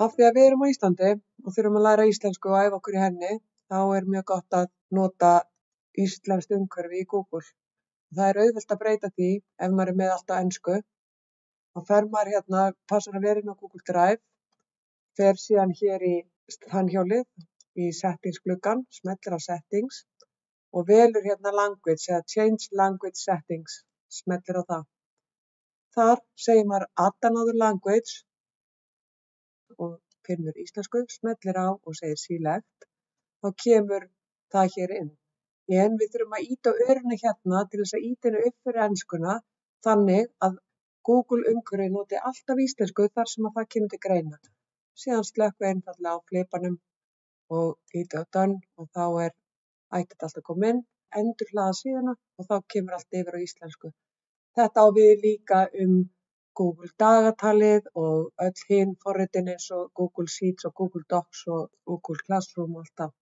Af því að við erum á Íslandi og þurfum að læra íslensku og æfa okkur í henni, þá er mjög gott að nota íslenskt umhverfi í Google. Það er auðvelt að breyta því ef maður er með allt á ensku. Þá fer maður hérna, passar að vera inn á Google Drive, fer síðan hér í tannhjólið, í settingsgluggann, smellir á settings og velur hérna language eða change language settings, smellir á það. Þar segir maður add another language og finnur íslensku, smellir á og segir select, þá kemur það hér inn. En við þurfum að ýta á örina hérna til þess að ýta henni upp fyrir enskuna þannig að Google umhverfið noti alltaf íslensku þar sem að það kemur til greina. Síðan slökkva einfallega á flipanum og ýta á done og þá ætti þetta allt að koma inn, endurhlaða síðuna og þá kemur allt yfir á íslensku. Þetta á við líka Google dagatalið og öll hin forritin eins og Google Sheets og Google Docs og Google Classroom og allt það.